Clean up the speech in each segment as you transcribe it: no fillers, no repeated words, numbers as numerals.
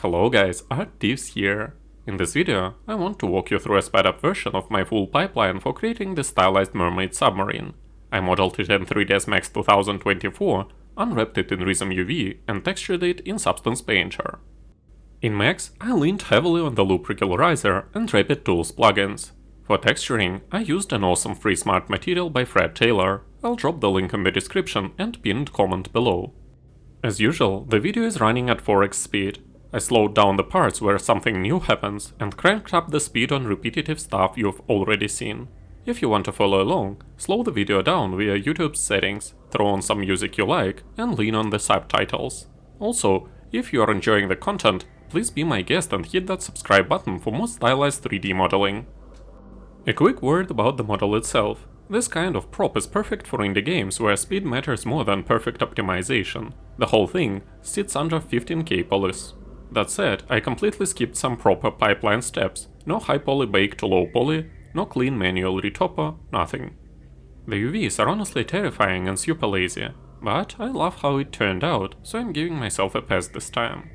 Hello guys, Art-Teeves here. In this video, I want to walk you through a sped up version of my full pipeline for creating the stylized Mermaid submarine. I modeled it in 3ds Max 2024, unwrapped it in Rizom UV and textured it in Substance Painter. In Max, I leaned heavily on the loop regularizer and Rapid Tools plugins. For texturing, I used an awesome free smart material by Fred Taylor. I'll drop the link in the description and pinned comment below. As usual, the video is running at 4x speed. I slowed down the parts where something new happens and cranked up the speed on repetitive stuff you've already seen. If you want to follow along, slow the video down via YouTube's settings, throw on some music you like, and lean on the subtitles. Also, if you are enjoying the content, please be my guest and hit that subscribe button for more stylized 3D modeling. A quick word about the model itself. This kind of prop is perfect for indie games where speed matters more than perfect optimization. The whole thing sits under 15K police. That said, I completely skipped some proper pipeline steps. No high poly bake to low poly, no clean manual retopper, nothing. The UVs are honestly terrifying and super lazy, but I love how it turned out, so I'm giving myself a pass this time.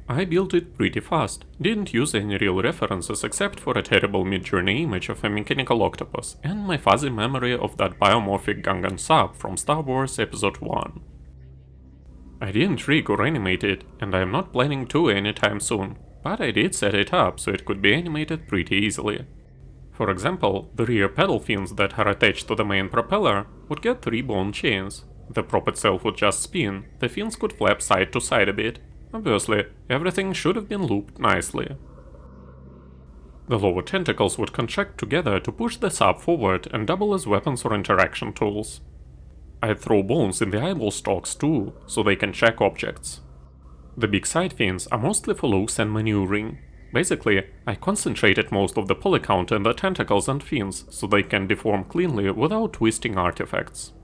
I built it pretty fast, didn't use any real references except for a terrible mid-journey image of a mechanical octopus and my fuzzy memory of that biomorphic Gungan sub from Star Wars Episode 1. I didn't rig or animate it, and I am not planning to anytime soon, but I did set it up so it could be animated pretty easily. For example, the rear pedal fins that are attached to the main propeller would get 3 bone chains. The prop itself would just spin, the fins could flap side to side a bit. Obviously, everything should have been looped nicely. The lower tentacles would contract together to push the sub forward and double as weapons or interaction tools. I'd throw bones in the eyeball stalks too, so they can check objects. The big side fins are mostly for looks and maneuvering. Basically, I concentrated most of the poly count in the tentacles and fins, so they can deform cleanly without twisting artifacts.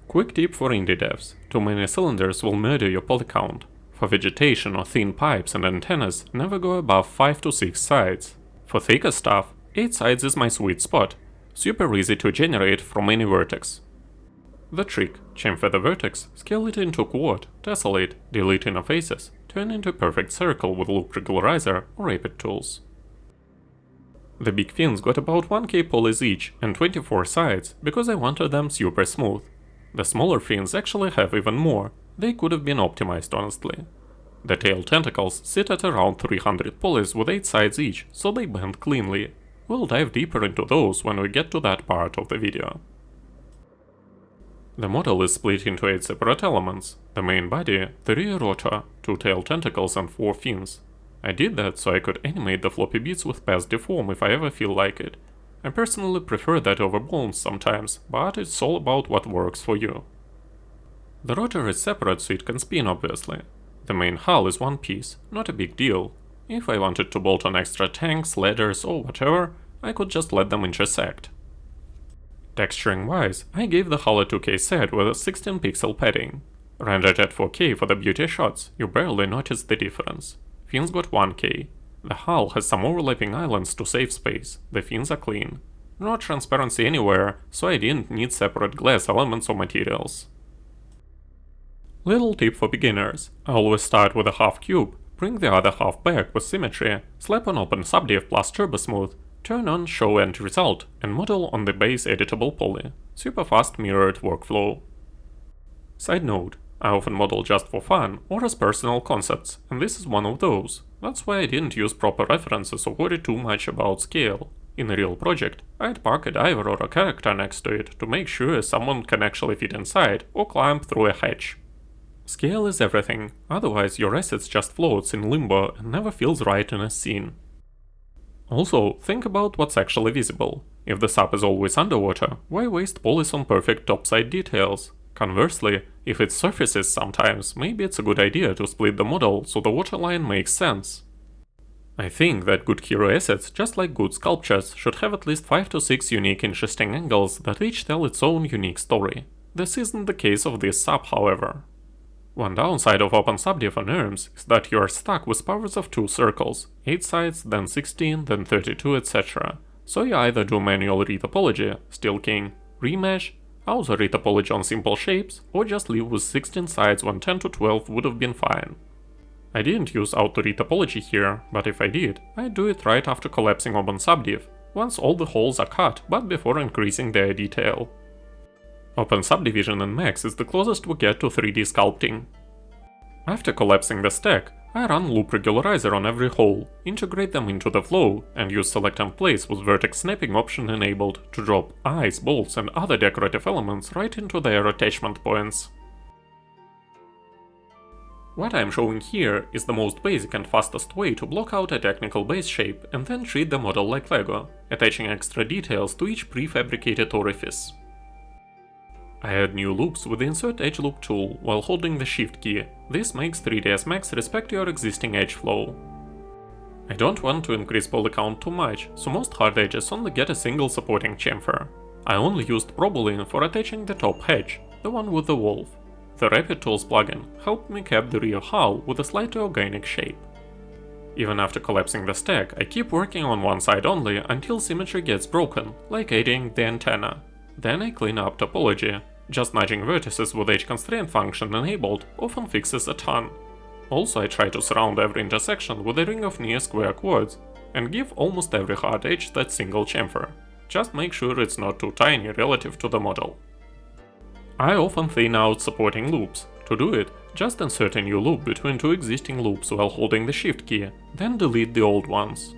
Quick tip for indie devs: too many cylinders will murder your poly count. For vegetation or thin pipes and antennas, never go above 5 to 6 sides. For thicker stuff, 8 sides is my sweet spot, super easy to generate from any vertex. The trick: chamfer the vertex, scale it into quad, tessellate, delete interfaces, turn into a perfect circle with loop regularizer or rapid tools. The big fins got about 1k polys each and 24 sides because I wanted them super smooth. The smaller fins actually have even more, they could have been optimized honestly. The tail tentacles sit at around 300 polys with 8 sides each, so they bend cleanly. We'll dive deeper into those when we get to that part of the video. The model is split into 8 separate elements: the main body, the rear rotor, 2 tail tentacles and 4 fins. I did that so I could animate the floppy bits with past deform if I ever feel like it. I personally prefer that over bones sometimes, but it's all about what works for you. The rotor is separate so it can spin obviously. The main hull is one piece, not a big deal. If I wanted to bolt on extra tanks, ladders or whatever, I could just let them intersect. Texturing wise, I gave the hull a 2K set with a 16 pixel padding. Rendered at 4K for the beauty shots, you barely notice the difference. Fins got 1K. The hull has some overlapping islands to save space, the fins are clean. No transparency anywhere, so I didn't need separate glass elements or materials. Little tip for beginners: I always start with a half cube, bring the other half back with Symmetry, slap on Open Subdiv plus Turbo Smooth, turn on Show End Result, and model on the base editable poly. Super fast mirrored workflow. Side note: I often model just for fun or as personal concepts, and this is one of those. That's why I didn't use proper references or worry too much about scale. In a real project, I'd park a diver or a character next to it to make sure someone can actually fit inside or climb through a hatch. Scale is everything, otherwise your assets just floats in limbo and never feels right in a scene. Also, think about what's actually visible. If the sub is always underwater, why waste polys on perfect topside details? Conversely, if it surfaces sometimes, maybe it's a good idea to split the model so the waterline makes sense. I think that good hero assets, just like good sculptures, should have at least 5 to 6 unique interesting angles that each tell its own unique story. This isn't the case of this sub, however. One downside of Open Subdiv on ERMs is that you are stuck with powers of 2 circles, 8 sides, then 16, then 32, etc. So you either do manual retopology, Steel King, remesh, also retopology on simple shapes, or just leave with 16 sides when 10 to 12 would have been fine. I didn't use auto-read topology here, but if I did, I'd do it right after collapsing Open Subdiv, once all the holes are cut, but before increasing their detail. Open Subdivision in Max is the closest we get to 3D sculpting. After collapsing the stack, I run Loop Regularizer on every hole, integrate them into the flow, and use Select and Place with Vertex Snapping option enabled to drop eyes, bolts and other decorative elements right into their attachment points. What I'm showing here is the most basic and fastest way to block out a technical base shape and then treat the model like Lego, attaching extra details to each prefabricated orifice. I add new loops with the Insert Edge Loop tool while holding the Shift key. This makes 3ds Max respect your existing edge flow. I don't want to increase poly count too much, so most hard edges only get a single supporting chamfer. I only used Propeller for attaching the top edge, the one with the wolf. The Rapid Tools plugin helped me cap the rear hull with a slightly organic shape. Even after collapsing the stack, I keep working on one side only until symmetry gets broken, like adding the antenna. Then I clean up topology. Just nudging vertices with edge constraint function enabled often fixes a ton. Also, I try to surround every intersection with a ring of near square quads and give almost every hard edge that single chamfer. Just make sure it's not too tiny relative to the model. I often thin out supporting loops. To do it, just insert a new loop between two existing loops while holding the Shift key, then delete the old ones.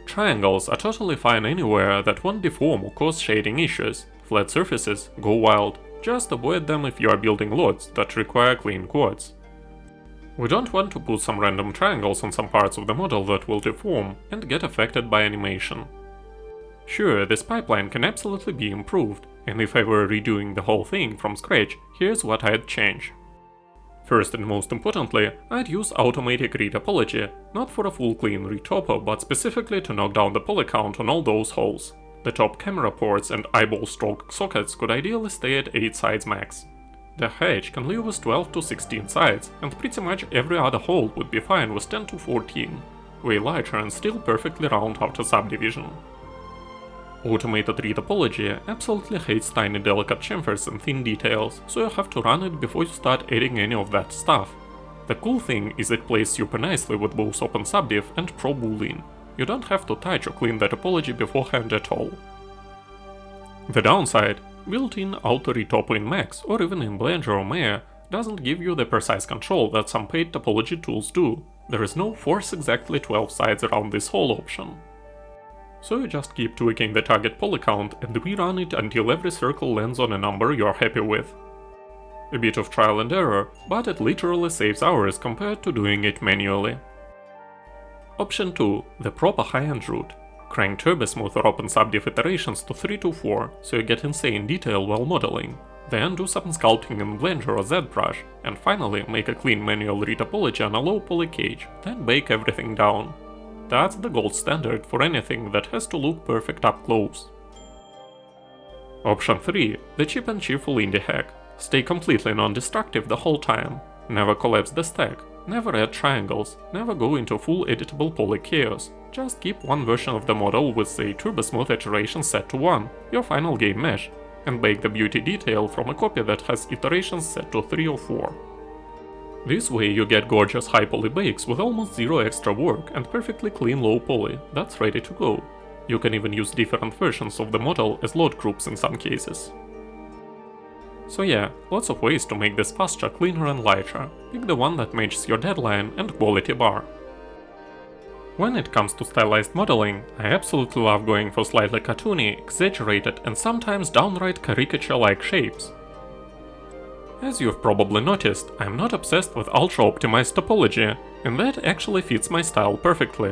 Triangles are totally fine anywhere that won't deform or cause shading issues. Flat surfaces, go wild. Just avoid them if you are building lots that require clean quads. We don't want to put some random triangles on some parts of the model that will deform and get affected by animation. Sure, this pipeline can absolutely be improved, and if I were redoing the whole thing from scratch, here's what I'd change. First and most importantly, I'd use automatic retopology, not for a full clean retopo, but specifically to knock down the poly count on all those holes. The top camera ports and eyeball stroke sockets could ideally stay at 8 sides max. The hedge can live with 12 to 16 sides, and pretty much every other hole would be fine with 10 to 14, way larger and still perfectly round after subdivision. Automated retopology absolutely hates tiny delicate chamfers and thin details, so you have to run it before you start adding any of that stuff. The cool thing is it plays super nicely with both Open Subdiv and Pro Boolean. You don't have to touch or clean the topology beforehand at all. The downside, built-in auto-retopo in Max or even in Blender or Maya doesn't give you the precise control that some paid topology tools do. There is no force exactly 12 sides around this hole option. So you just keep tweaking the target poly count and rerun it until every circle lands on a number you're happy with. A bit of trial and error, but it literally saves hours compared to doing it manually. Option 2. The proper high-end route. Crank TurboSmooth or Open Subdiv iterations to 3 to 4, so you get insane detail while modeling. Then do some sculpting in Blender or ZBrush, and finally make a clean manual retopology on a low poly cage, then bake everything down. That's the gold standard for anything that has to look perfect up close. Option 3. The cheap and cheerful indie hack. Stay completely non-destructive the whole time. Never collapse the stack. Never add triangles. Never go into full editable poly chaos. Just keep one version of the model with the TurboSmooth iteration set to 1, your final game mesh, and bake the beauty detail from a copy that has iterations set to 3 or 4. This way you get gorgeous high poly bakes with almost zero extra work and perfectly clean low poly that's ready to go. You can even use different versions of the model as load groups in some cases. So yeah, lots of ways to make this faster, cleaner and lighter. Pick the one that matches your deadline and quality bar. When it comes to stylized modeling, I absolutely love going for slightly cartoony, exaggerated and sometimes downright caricature-like shapes. As you've probably noticed, I'm not obsessed with ultra-optimized topology, and that actually fits my style perfectly.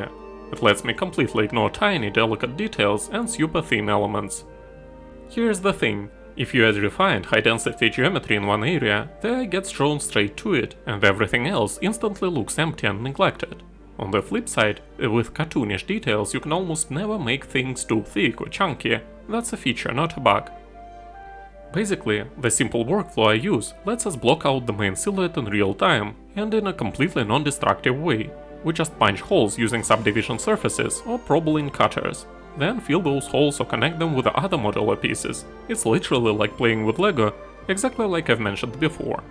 It lets me completely ignore tiny, delicate details and super thin elements. Here's the thing, if you add refined, high-density geometry in one area, the eye gets drawn straight to it, and everything else instantly looks empty and neglected. On the flip side, with cartoonish details you can almost never make things too thick or chunky, that's a feature, not a bug. Basically, the simple workflow I use lets us block out the main silhouette in real time and in a completely non-destructive way. We just punch holes using subdivision surfaces or Pro Boolean cutters, then fill those holes or connect them with the other modular pieces. It's literally like playing with Lego, exactly like I've mentioned before.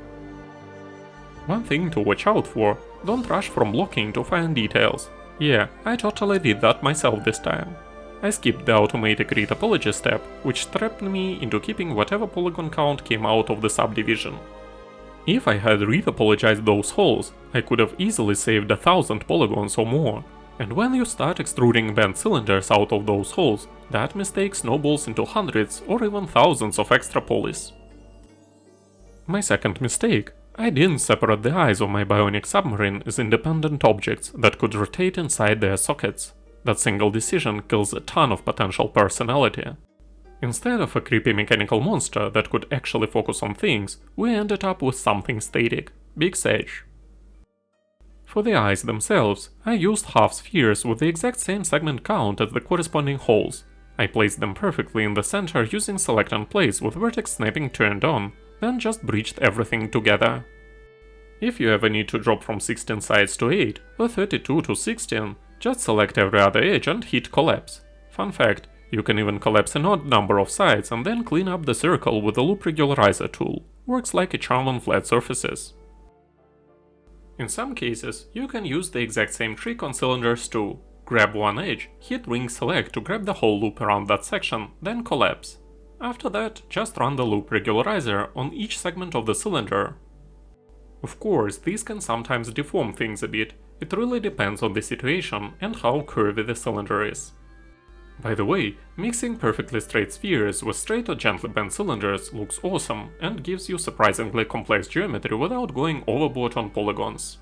One thing to watch out for, don't rush from blocking to fine details. Yeah, I totally did that myself this time. I skipped the automatic retopology step, which trapped me into keeping whatever polygon count came out of the subdivision. If I had retopologized those holes, I could have easily saved 1,000 polygons or more. And when you start extruding bent cylinders out of those holes, that mistake snowballs into hundreds or even thousands of extra polys. My second mistake: I didn't separate the eyes of my bionic submarine as independent objects that could rotate inside their sockets. That single decision kills a ton of potential personality. Instead of a creepy mechanical monster that could actually focus on things, we ended up with something static: Big Sage. For the eyes themselves, I used half spheres with the exact same segment count as the corresponding holes. I placed them perfectly in the center using select and place with vertex snapping turned on, then just breached everything together. If you ever need to drop from 16 sides to 8 or 32 to 16, just select every other edge and hit collapse. Fun fact, you can even collapse an odd number of sides and then clean up the circle with the loop regularizer tool. Works like a charm on flat surfaces. In some cases, you can use the exact same trick on cylinders too. Grab one edge, hit ring select to grab the whole loop around that section, then collapse. After that, just run the loop regularizer on each segment of the cylinder. Of course, these can sometimes deform things a bit. It really depends on the situation and how curvy the cylinder is. By the way, mixing perfectly straight spheres with straight or gently bent cylinders looks awesome and gives you surprisingly complex geometry without going overboard on polygons.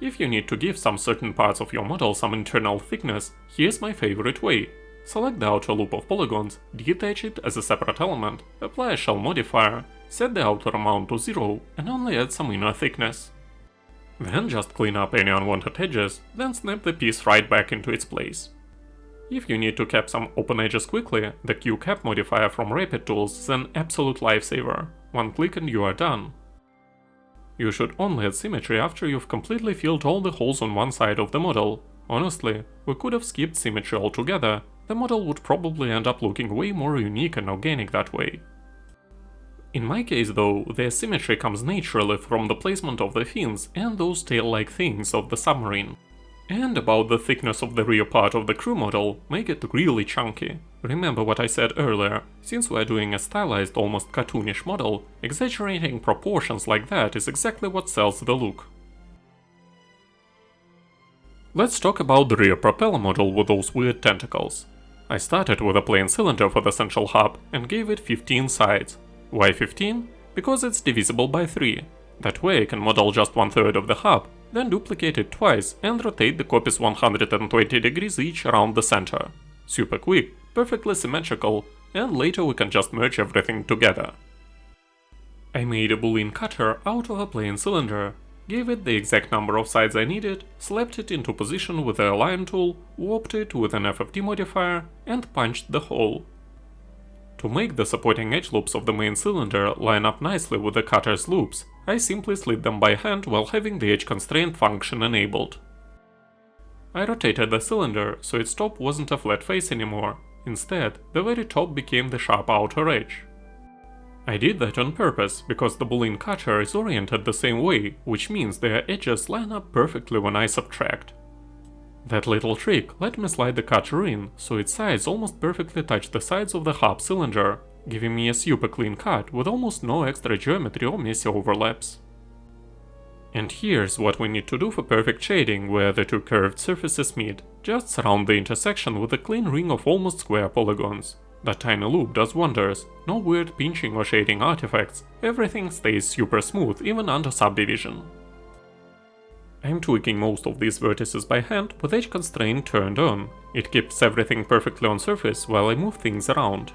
If you need to give some certain parts of your model some internal thickness, here's my favorite way. Select the outer loop of polygons, detach it as a separate element, apply a shell modifier, set the outer amount to 0 and only add some inner thickness. Then just clean up any unwanted edges, then snap the piece right back into its place. If you need to cap some open edges quickly, the Q-Cap modifier from Rapid Tools is an absolute lifesaver. One click and you are done. You should only add symmetry after you've completely filled all the holes on one side of the model. Honestly, we could have skipped symmetry altogether. The model would probably end up looking way more unique and organic that way. In my case though, the asymmetry comes naturally from the placement of the fins and those tail-like things of the submarine. And about the thickness of the rear part of the crew model, make it really chunky. Remember what I said earlier, since we're doing a stylized, almost cartoonish model, exaggerating proportions like that is exactly what sells the look. Let's talk about the rear propeller model with those weird tentacles. I started with a plain cylinder for the central hub and gave it 15 sides. Why 15? Because it's divisible by 3. That way I can model just 1/3 of the hub, then duplicate it twice and rotate the copies 120 degrees each around the center. Super quick, perfectly symmetrical, and later we can just merge everything together. I made a boolean cutter out of a plain cylinder, gave it the exact number of sides I needed, slapped it into position with the align tool, warped it with an FFT modifier, and punched the hole. To make the supporting edge loops of the main cylinder line up nicely with the cutter's loops, I simply slid them by hand while having the edge constraint function enabled. I rotated the cylinder so its top wasn't a flat face anymore. Instead, the very top became the sharp outer edge. I did that on purpose because the boolean cutter is oriented the same way, which means their edges line up perfectly when I subtract. That little trick let me slide the cutter in, so its sides almost perfectly touch the sides of the hub cylinder, giving me a super clean cut with almost no extra geometry or messy overlaps. And here's what we need to do for perfect shading where the two curved surfaces meet. Just surround the intersection with a clean ring of almost square polygons. That tiny loop does wonders, no weird pinching or shading artifacts, everything stays super smooth even under subdivision. I'm tweaking most of these vertices by hand with edge constraint turned on. It keeps everything perfectly on surface while I move things around.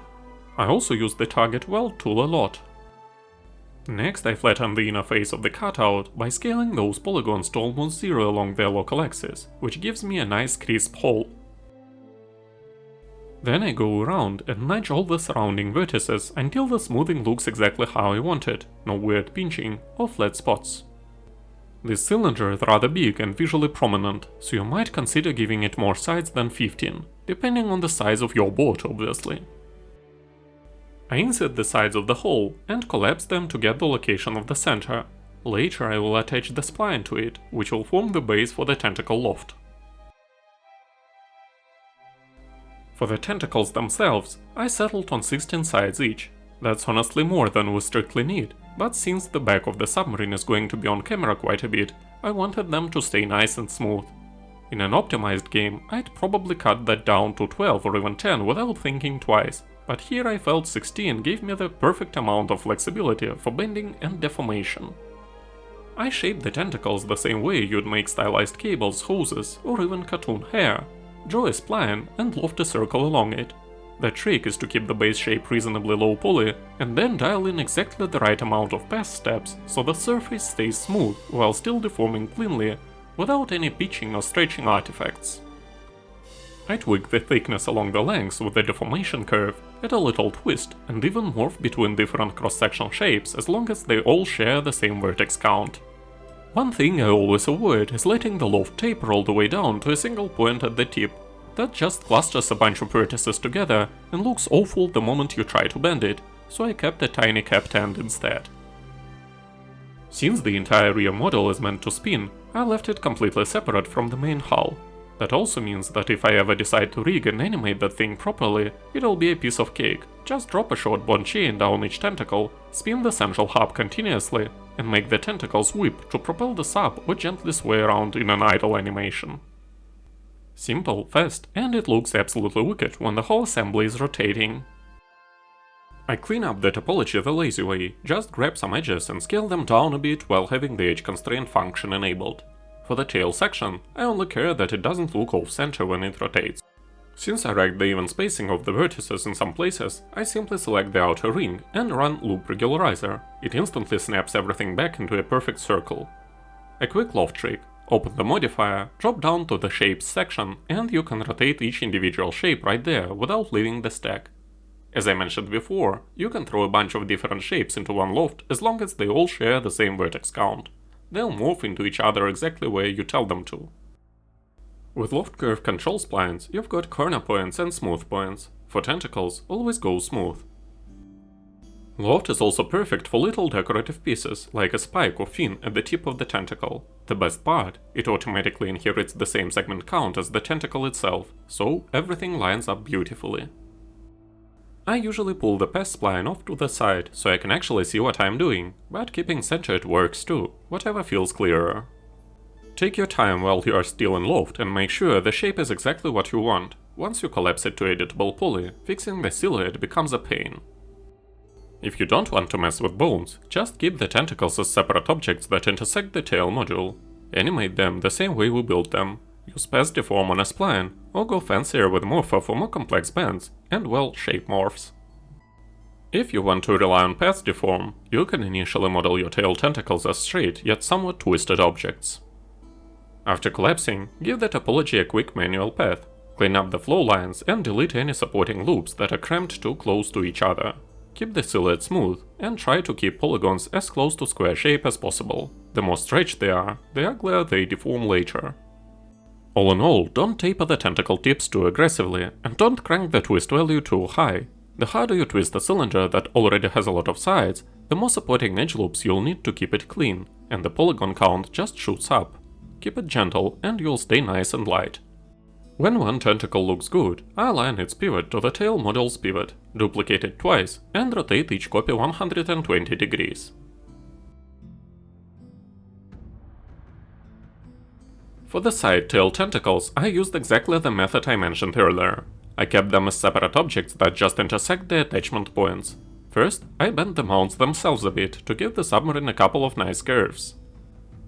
I also use the target weld tool a lot. Next I flatten the inner face of the cutout by scaling those polygons to almost 0 along their local axis, which gives me a nice crisp hole. Then I go around and nudge all the surrounding vertices until the smoothing looks exactly how I want it, no weird pinching or flat spots. This cylinder is rather big and visually prominent, so you might consider giving it more sides than 15, depending on the size of your boat obviously. I insert the sides of the hole and collapse them to get the location of the center. Later I will attach the spline to it, which will form the base for the tentacle loft. For the tentacles themselves, I settled on 16 sides each. That's honestly more than we strictly need, but since the back of the submarine is going to be on camera quite a bit, I wanted them to stay nice and smooth. In an optimized game, I'd probably cut that down to 12 or even 10 without thinking twice, but here I felt 16 gave me the perfect amount of flexibility for bending and deformation. I shaped the tentacles the same way you'd make stylized cables, hoses, or even cartoon hair. Draw a spline and loft a circle along it. The trick is to keep the base shape reasonably low poly and then dial in exactly the right amount of pass steps so the surface stays smooth while still deforming cleanly, without any pitching or stretching artifacts. I tweak the thickness along the lengths with the deformation curve, add a little twist, and even morph between different cross-section shapes as long as they all share the same vertex count. One thing I always avoid is letting the loft taper all the way down to a single point at the tip. That just clusters a bunch of vertices together and looks awful the moment you try to bend it, so I kept a tiny capped end instead. Since the entire rear model is meant to spin, I left it completely separate from the main hull. That also means that if I ever decide to rig and animate that thing properly, it'll be a piece of cake. Just drop a short bond chain down each tentacle, spin the central hub continuously, and make the tentacles whip to propel the sub or gently sway around in an idle animation. Simple, fast, and it looks absolutely wicked when the whole assembly is rotating. I clean up the topology the lazy way, just grab some edges and scale them down a bit while having the edge constraint function enabled. For the tail section, I only care that it doesn't look off-center when it rotates. Since I racked the even spacing of the vertices in some places, I simply select the outer ring and run Loop Regularizer. It instantly snaps everything back into a perfect circle. A quick loft trick: open the modifier, drop down to the Shapes section, and you can rotate each individual shape right there without leaving the stack. As I mentioned before, you can throw a bunch of different shapes into one loft as long as they all share the same vertex count. They'll morph into each other exactly where you tell them to. With loft curve control splines, you've got corner points and smooth points. For tentacles, always go smooth. Loft is also perfect for little decorative pieces, like a spike or fin at the tip of the tentacle. The best part, it automatically inherits the same segment count as the tentacle itself, so everything lines up beautifully. I usually pull the pass spline off to the side, so I can actually see what I'm doing, but keeping centered works too, whatever feels clearer. Take your time while you are still in loft and make sure the shape is exactly what you want. Once you collapse it to editable poly, fixing the silhouette becomes a pain. If you don't want to mess with bones, just keep the tentacles as separate objects that intersect the tail module. Animate them the same way we built them. Use pass deform on a spline, or go fancier with morpher for more complex bends, and well, shape morphs. If you want to rely on path deform, you can initially model your tail tentacles as straight yet somewhat twisted objects. After collapsing, give the topology a quick manual path, clean up the flow lines and delete any supporting loops that are cramped too close to each other. Keep the silhouette smooth, and try to keep polygons as close to square shape as possible. The more stretched they are, the uglier they deform later. All in all, don't taper the tentacle tips too aggressively, and don't crank the twist value too high. The harder you twist a cylinder that already has a lot of sides, the more supporting edge loops you'll need to keep it clean, and the polygon count just shoots up. Keep it gentle, and you'll stay nice and light. When one tentacle looks good, I align its pivot to the tail model's pivot, duplicate it twice, and rotate each copy 120 degrees. For the side tail tentacles, I used exactly the method I mentioned earlier. I kept them as separate objects that just intersect the attachment points. First, I bent the mounts themselves a bit to give the submarine a couple of nice curves.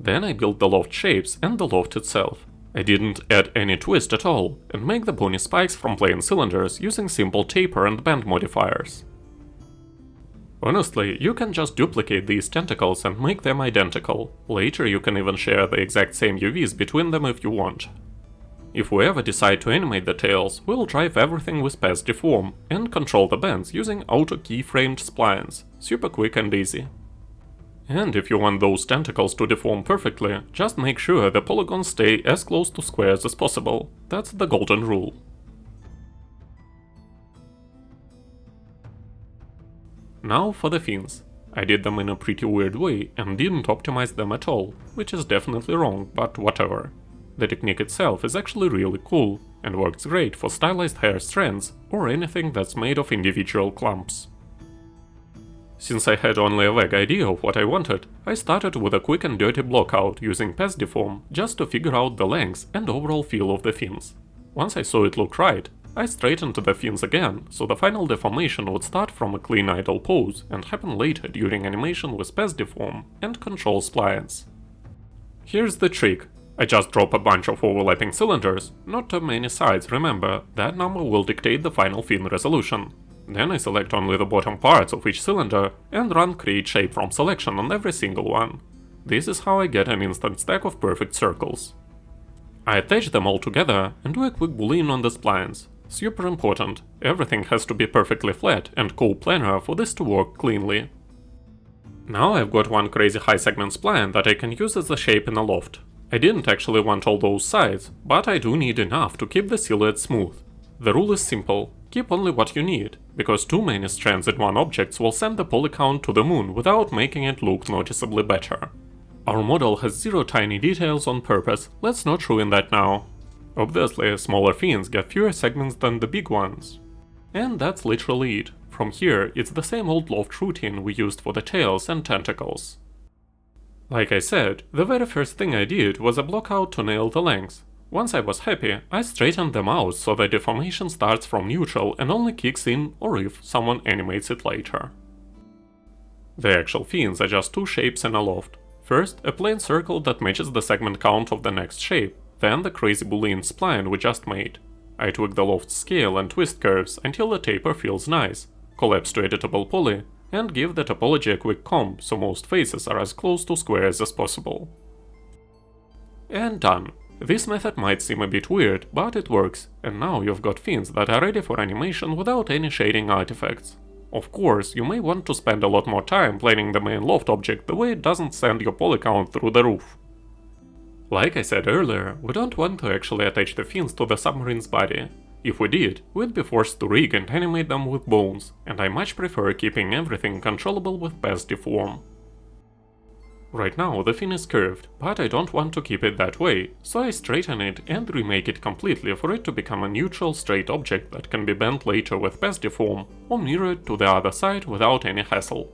Then I built the loft shapes and the loft itself. I didn't add any twist at all, and make the bony spikes from plain cylinders using simple taper and bend modifiers. Honestly, you can just duplicate these tentacles and make them identical. Later you can even share the exact same UVs between them if you want. If we ever decide to animate the tails, we'll drive everything with path deform and control the bends using auto keyframed splines. Super quick and easy. And if you want those tentacles to deform perfectly, just make sure the polygons stay as close to squares as possible. That's the golden rule. Now for the fins. I did them in a pretty weird way and didn't optimize them at all, which is definitely wrong, but whatever. The technique itself is actually really cool and works great for stylized hair strands or anything that's made of individual clumps. Since I had only a vague idea of what I wanted, I started with a quick and dirty blockout using Path Deform just to figure out the length and overall feel of the fins. Once I saw it look right, I straightened the fins again, so the final deformation would start from a clean idle pose and happen later during animation with Path Deform and control splines. Here's the trick. I just drop a bunch of overlapping cylinders, not too many sides, remember, that number will dictate the final fin resolution. Then I select only the bottom parts of each cylinder and run Create Shape from selection on every single one. This is how I get an instant stack of perfect circles. I attach them all together and do a quick boolean on the splines. Super important, everything has to be perfectly flat and coplanar for this to work cleanly. Now I've got one crazy high segment spline that I can use as a shape in a loft. I didn't actually want all those sides, but I do need enough to keep the silhouette smooth. The rule is simple, keep only what you need, because too many strands in one object will send the poly count to the moon without making it look noticeably better. Our model has 0 tiny details on purpose, let's not ruin that now. Obviously, smaller fins get fewer segments than the big ones. And that's literally it. From here, it's the same old loft routine we used for the tails and tentacles. Like I said, the very first thing I did was a blockout to nail the length. Once I was happy, I straightened them out so the deformation starts from neutral and only kicks in or if someone animates it later. The actual fins are just 2 shapes in a loft. First, a plain circle that matches the segment count of the next shape, then the crazy boolean spline we just made. I tweak the loft scale and twist curves until the taper feels nice, collapse to editable poly, and give the topology a quick comb so most faces are as close to squares as possible. And done. This method might seem a bit weird, but it works, and now you've got fins that are ready for animation without any shading artifacts. Of course, you may want to spend a lot more time planning the main loft object the way it doesn't send your poly count through the roof. Like I said earlier, we don't want to actually attach the fins to the submarine's body. If we did, we'd be forced to rig and animate them with bones, and I much prefer keeping everything controllable with Path Deform. Right now the fin is curved, but I don't want to keep it that way, so I straighten it and remake it completely for it to become a neutral straight object that can be bent later with Path Deform or mirrored to the other side without any hassle.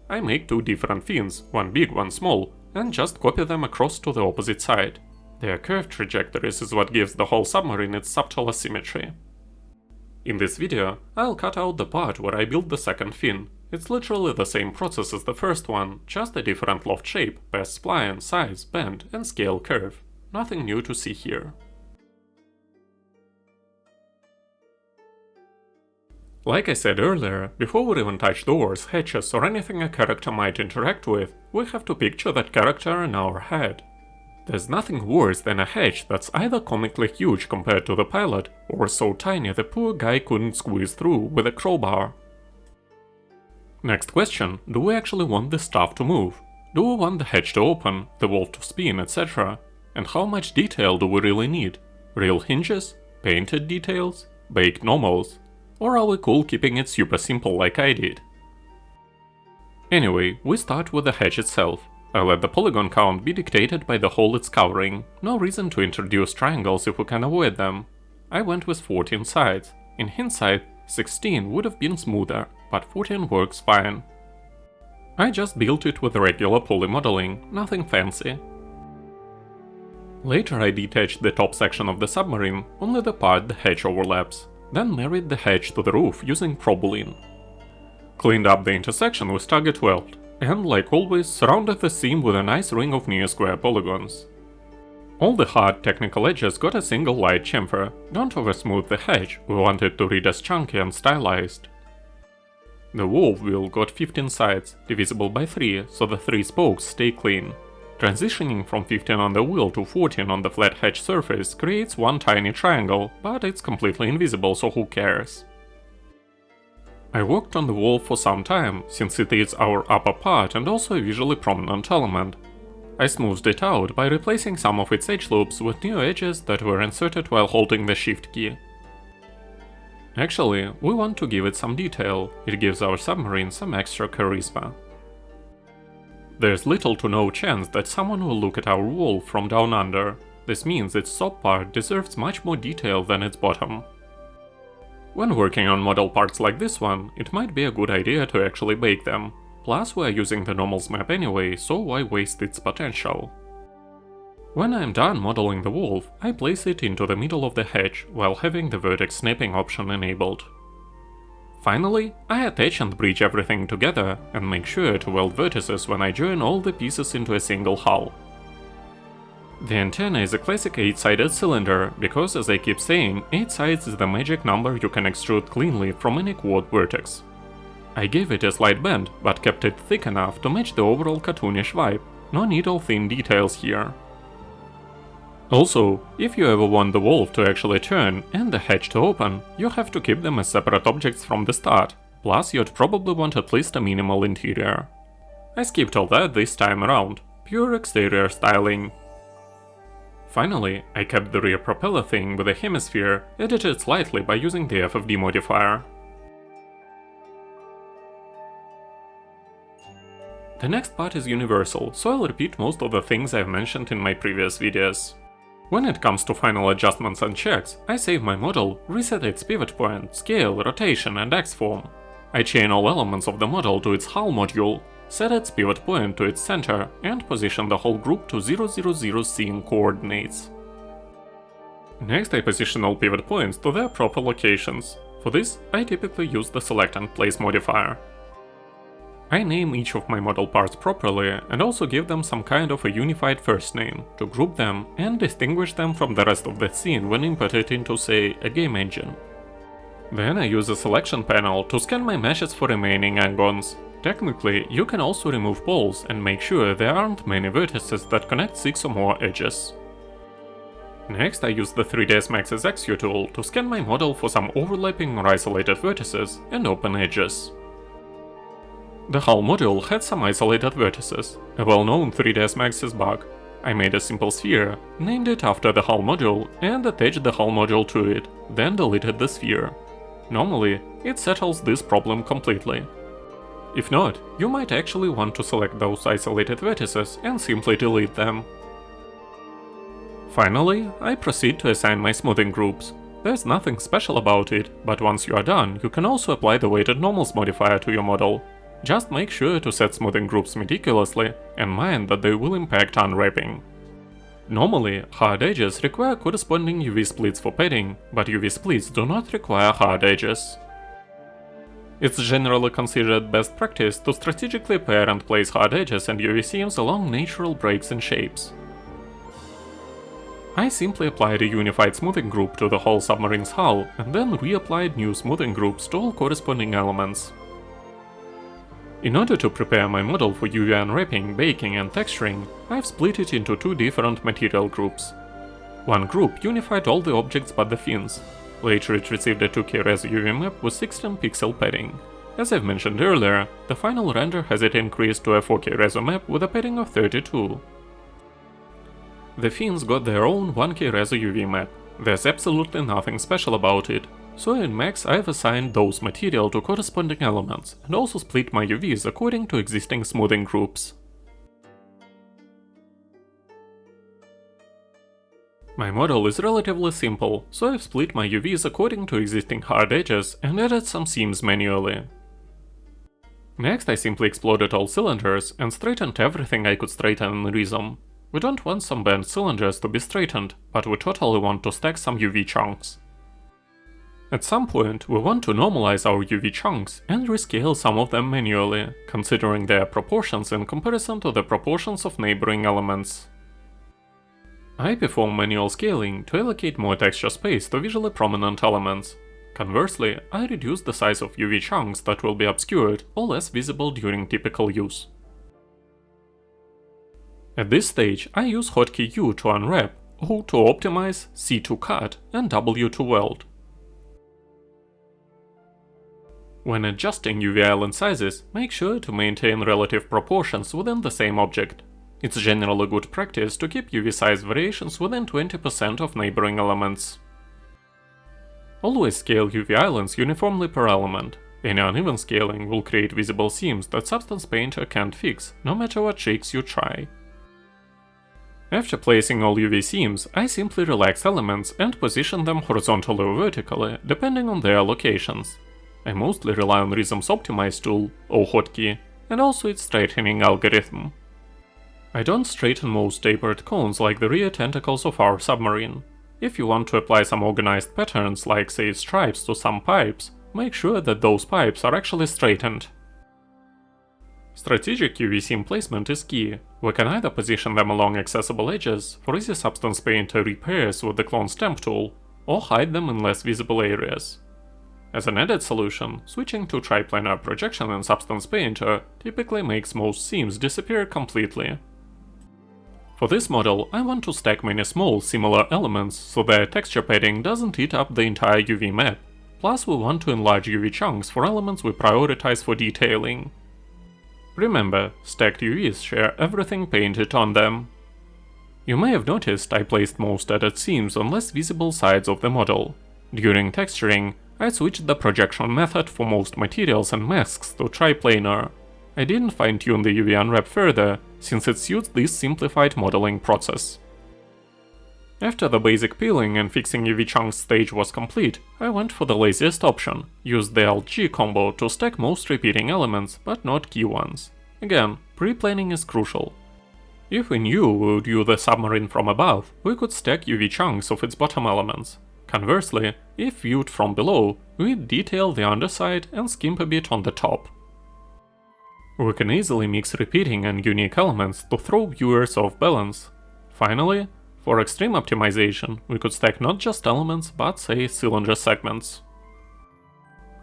I make 2 different fins, one big, one small, and just copy them across to the opposite side. Their curved trajectories is what gives the whole submarine its subtle asymmetry. In this video, I'll cut out the part where I built the second fin. It's literally the same process as the first one, just a different loft shape, path spline, size, bend, and scale curve. Nothing new to see here. Like I said earlier, before we even touch doors, hatches, or anything a character might interact with, we have to picture that character in our head. There's nothing worse than a hatch that's either comically huge compared to the pilot, or so tiny the poor guy couldn't squeeze through with a crowbar. Next question, do we actually want this stuff to move? Do we want the hatch to open, the valve to spin, etc.? And how much detail do we really need? Real hinges? Painted details? Baked normals? Or are we cool keeping it super simple like I did? Anyway, we start with the hatch itself. I let the polygon count be dictated by the hole it's covering, no reason to introduce triangles if we can avoid them. I went with 14 sides. In hindsight, 16 would have been smoother, but 14 works fine. I just built it with regular poly modeling, nothing fancy. Later I detached the top section of the submarine, only the part the hatch overlaps. Then married the hatch to the roof using Propeller. Cleaned up the intersection with target weld, and like always surrounded the seam with a nice ring of near square polygons. All the hard technical edges got a single light chamfer. Don't oversmooth the hatch, we want it to read as chunky and stylized. The valve wheel got 15 sides, divisible by 3, so the 3 spokes stay clean. Transitioning from 15 on the wheel to 14 on the flat hatch surface creates one tiny triangle, but it's completely invisible, so who cares? I worked on the valve for some time, since it is our upper part and also a visually prominent element. I smoothed it out by replacing some of its edge loops with new edges that were inserted while holding the shift key. Actually, we want to give it some detail, it gives our submarine some extra charisma. There's little to no chance that someone will look at our wall from down under. This means its top part deserves much more detail than its bottom. When working on model parts like this one, it might be a good idea to actually bake them. Plus, we're using the normals map anyway, so why waste its potential? When I'm done modeling the wolf, I place it into the middle of the hatch, while having the vertex snapping option enabled. Finally, I attach and bridge everything together, and make sure to weld vertices when I join all the pieces into a single hull. The antenna is a classic 8-sided cylinder, because as I keep saying, 8 sides is the magic number you can extrude cleanly from any quad vertex. I gave it a slight bend, but kept it thick enough to match the overall cartoonish vibe, no needle-thin details here. Also, if you ever want the wolf to actually turn and the hatch to open, you have to keep them as separate objects from the start, plus you'd probably want at least a minimal interior. I skipped all that this time around, pure exterior styling. Finally, I kept the rear propeller thing with a hemisphere, edited slightly by using the FFD modifier. The next part is universal, so I'll repeat most of the things I've mentioned in my previous videos. When it comes to final adjustments and checks, I save my model, reset its pivot point, scale, rotation and X-form. I chain all elements of the model to its hull module, set its pivot point to its center, and position the whole group to 000C in coordinates. Next, I position all pivot points to their proper locations. For this, I typically use the select and place modifier. I name each of my model parts properly and also give them some kind of a unified first name, to group them and distinguish them from the rest of the scene when inputted into, say, a game engine. Then I use the selection panel to scan my meshes for remaining angons. Technically, you can also remove poles and make sure there aren't many vertices that connect 6 or more edges. Next, I use the 3ds Max's xView tool to scan my model for some overlapping or isolated vertices and open edges. The hull module had some isolated vertices, a well-known 3ds Max's bug. I made a simple sphere, named it after the hull module, and attached the hull module to it, then deleted the sphere. Normally, it settles this problem completely. If not, you might actually want to select those isolated vertices and simply delete them. Finally, I proceed to assign my smoothing groups. There's nothing special about it, but once you are done, you can also apply the weighted normals modifier to your model. Just make sure to set smoothing groups meticulously, and mind that they will impact unwrapping. Normally, hard edges require corresponding UV splits for padding, but UV splits do not require hard edges. It's generally considered best practice to strategically pair and place hard edges and UV seams along natural breaks and shapes. I simply applied a unified smoothing group to the whole submarine's hull, and then reapplied new smoothing groups to all corresponding elements. In order to prepare my model for UV unwrapping, baking and texturing, I've split it into 2 different material groups. One group unified all the objects but the fins. Later it received a 2K res UV map with 16 pixel padding. As I've mentioned earlier, the final render has it increased to a 4K reso map with a padding of 32. The fins got their own 1K reso UV map. There's absolutely nothing special about it. So in Max I've assigned those material to corresponding elements, and also split my UVs according to existing smoothing groups. My model is relatively simple, so I've split my UVs according to existing hard edges and added some seams manually. Next I simply exploded all cylinders and straightened everything I could straighten in Rizom. We don't want some bent cylinders to be straightened, but we totally want to stack some UV chunks. At some point, we want to normalize our UV chunks and rescale some of them manually, considering their proportions in comparison to the proportions of neighboring elements. I perform manual scaling to allocate more texture space to visually prominent elements. Conversely, I reduce the size of UV chunks that will be obscured or less visible during typical use. At this stage, I use hotkey U to unwrap, O to optimize, C to cut, and W to weld. When adjusting UV island sizes, make sure to maintain relative proportions within the same object. It's generally good practice to keep UV size variations within 20% of neighboring elements. Always scale UV islands uniformly per element. Any uneven scaling will create visible seams that Substance Painter can't fix, no matter what tricks you try. After placing all UV seams, I simply relax elements and position them horizontally or vertically, depending on their locations. I mostly rely on Rizom's Optimize tool, or hotkey, and also its straightening algorithm. I don't straighten most tapered cones like the rear tentacles of our Submarine. If you want to apply some organized patterns like say stripes to some pipes, make sure that those pipes are actually straightened. Strategic UV seam placement is key. We can either position them along accessible edges for easy Substance Painter repairs with the clone stamp tool, or hide them in less visible areas. As an added solution, switching to triplanar projection in Substance Painter typically makes most seams disappear completely. For this model, I want to stack many small, similar elements so that texture padding doesn't eat up the entire UV map. Plus, we want to enlarge UV chunks for elements we prioritize for detailing. Remember, stacked UVs share everything painted on them. You may have noticed I placed most added seams on less visible sides of the model. During texturing, I switched the projection method for most materials and masks to triplanar. I didn't fine-tune the UV Unwrap further, since it suits this simplified modeling process. After the basic peeling and fixing UV chunks stage was complete, I went for the laziest option, used the Alt-G combo to stack most repeating elements, but not key ones. Again, pre-planning is crucial. If we knew we would view the Submarine from above, we could stack UV chunks of its bottom elements. Conversely, if viewed from below, we'd detail the underside and skimp a bit on the top. We can easily mix repeating and unique elements to throw viewers off balance. Finally, for extreme optimization, we could stack not just elements, but say cylinder segments.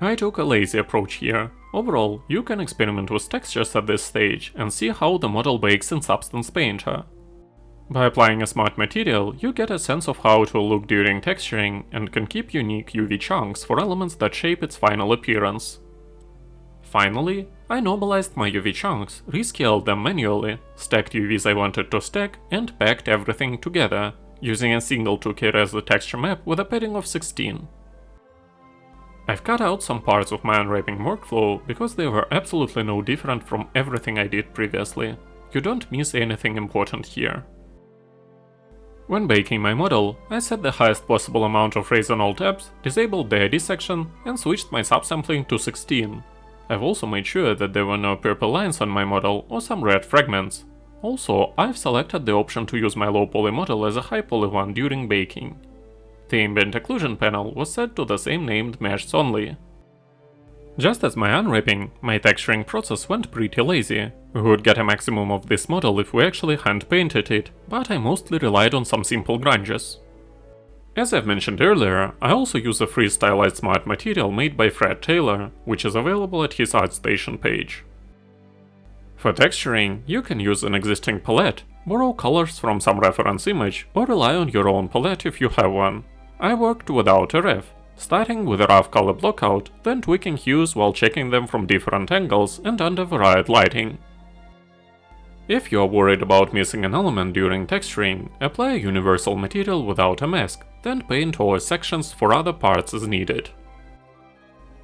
I took a lazy approach here. Overall, you can experiment with textures at this stage and see how the model bakes in Substance Painter. By applying a smart material, you get a sense of how it will look during texturing and can keep unique UV chunks for elements that shape its final appearance. Finally, I normalized my UV chunks, rescaled them manually, stacked UVs I wanted to stack, and packed everything together, using a single 2K as the texture map with a padding of 16. I've cut out some parts of my unwrapping workflow because they were absolutely no different from everything I did previously. You don't miss anything important here. When baking my model, I set the highest possible amount of raise on all tabs, disabled the ID section, and switched my subsampling to 16. I've also made sure that there were no purple lines on my model or some red fragments. Also, I've selected the option to use my low poly model as a high poly one during baking. The ambient occlusion panel was set to the same named meshes only. Just as my unwrapping, my texturing process went pretty lazy. We would get a maximum of this model if we actually hand painted it, but I mostly relied on some simple grunges. As I've mentioned earlier, I also use a free stylized smart material made by Fred Taylor, which is available at his ArtStation page. For texturing, you can use an existing palette, borrow colors from some reference image, or rely on your own palette if you have one. I worked without a ref, starting with a rough color blockout, then tweaking hues while checking them from different angles and under varied lighting. If you are worried about missing an element during texturing, apply a universal material without a mask, then paint over sections for other parts as needed.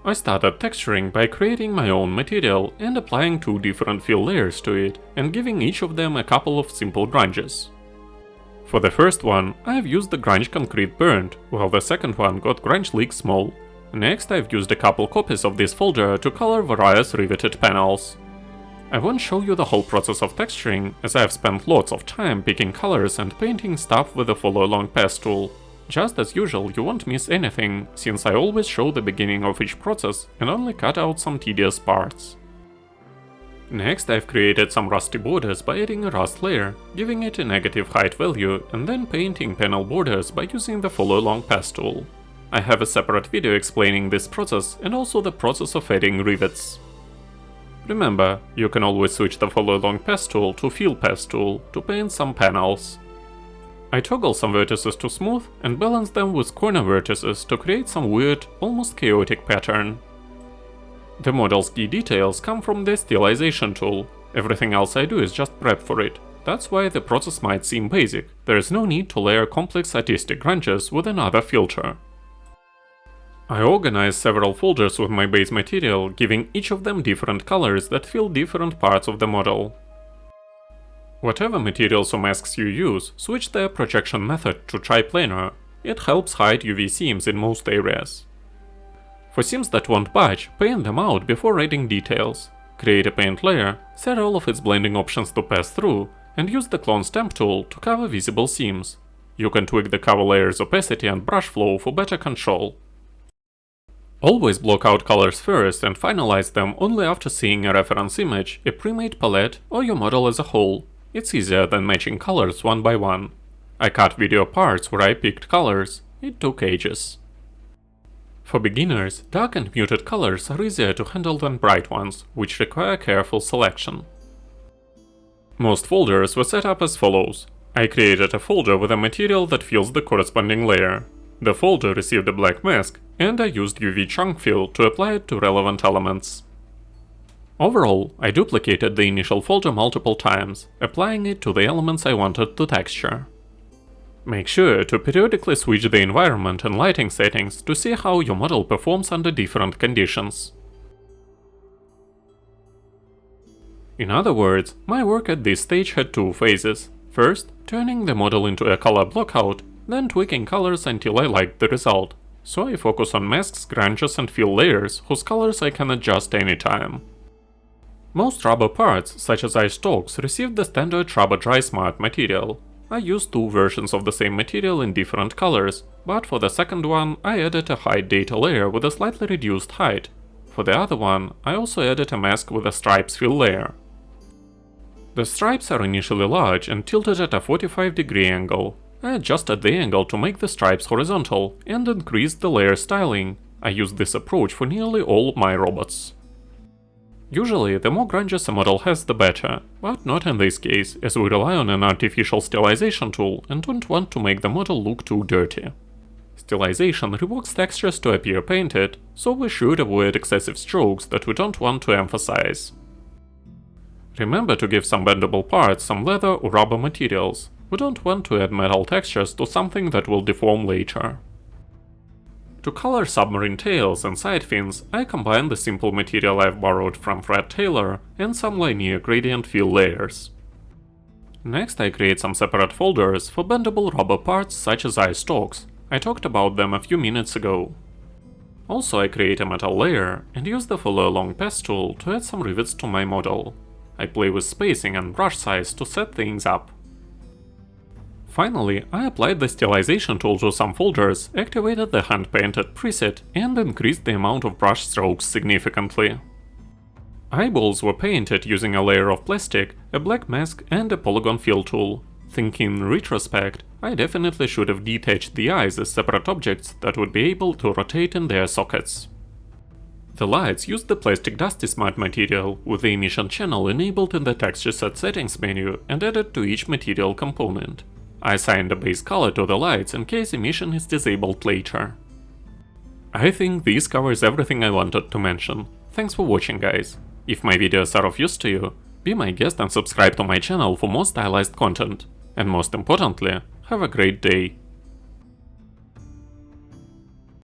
I started texturing by creating my own material and applying 2 different fill layers to it, and giving each of them a couple of simple grunges. For the first one, I've used the grunge concrete burnt, while the second one got grunge leak small. Next, I've used a couple copies of this folder to color various riveted panels. I won't show you the whole process of texturing, as I've spent lots of time picking colors and painting stuff with the follow along pass tool. Just as usual, you won't miss anything, since I always show the beginning of each process and only cut out some tedious parts. Next, I've created some rusty borders by adding a rust layer, giving it a negative height value, and then painting panel borders by using the follow along pass tool. I have a separate video explaining this process and also the process of adding rivets. Remember, you can always switch the follow along pass tool to fill pass tool to paint some panels. I toggle some vertices to smooth and balance them with corner vertices to create some weird, almost chaotic pattern. The model's key details come from the stylization tool. Everything else I do is just prep for it. That's why the process might seem basic. There is no need to layer complex artistic grunges with another filter. I organized several folders with my base material, giving each of them different colors that fill different parts of the model. Whatever materials or masks you use, switch their projection method to triplanar. It helps hide UV seams in most areas. For seams that won't budge, paint them out before adding details. Create a paint layer, set all of its blending options to pass through, and use the clone stamp tool to cover visible seams. You can tweak the cover layer's opacity and brush flow for better control. Always block out colors first and finalize them only after seeing a reference image, a pre-made palette, or your model as a whole. It's easier than matching colors one by one. I cut video parts where I picked colors. It took ages. For beginners, dark and muted colors are easier to handle than bright ones, which require careful selection. Most folders were set up as follows. I created a folder with a material that fills the corresponding layer. The folder received a black mask, and I used UV chunk fill to apply it to relevant elements. Overall, I duplicated the initial folder multiple times, applying it to the elements I wanted to texture. Make sure to periodically switch the environment and lighting settings to see how your model performs under different conditions. In other words, my work at this stage had two phases. First, turning the model into a color blockout, then tweaking colors until I liked the result. So I focus on masks, grunges and fill layers whose colors I can adjust anytime. Most rubber parts, such as eye stalks, received the standard rubber dry smart material. I used two versions of the same material in different colors, but for the second one I added a hide data layer with a slightly reduced height. For the other one, I also added a mask with a stripes fill layer. The stripes are initially large and tilted at a 45-degree angle. I adjusted the angle to make the stripes horizontal and increased the layer styling. I used this approach for nearly all my robots. Usually, the more grunges a model has, the better, but not in this case, as we rely on an artificial stylization tool and don't want to make the model look too dirty. Stylization revokes textures to appear painted, so we should avoid excessive strokes that we don't want to emphasize. Remember to give some bendable parts some leather or rubber materials. We don't want to add metal textures to something that will deform later. To color submarine tails and side fins, I combine the simple material I've borrowed from Fred Taylor and some linear gradient fill layers. Next I create some separate folders for bendable rubber parts such as eye stalks. I talked about them a few minutes ago. Also I create a metal layer and use the follow along path tool to add some rivets to my model. I play with spacing and brush size to set things up. Finally, I applied the stylization tool to some folders, activated the hand-painted preset, and increased the amount of brush strokes significantly. Eyeballs were painted using a layer of plastic, a black mask, and a polygon fill tool. Thinking in retrospect, I definitely should have detached the eyes as separate objects that would be able to rotate in their sockets. The lights used the plastic dusty smart material with the emission channel enabled in the texture set settings menu and added to each material component. I assigned a base color to the lights in case emission is disabled later. I think this covers everything I wanted to mention. Thanks for watching, guys. If my videos are of use to you, be my guest and subscribe to my channel for more stylized content. And most importantly, have a great day.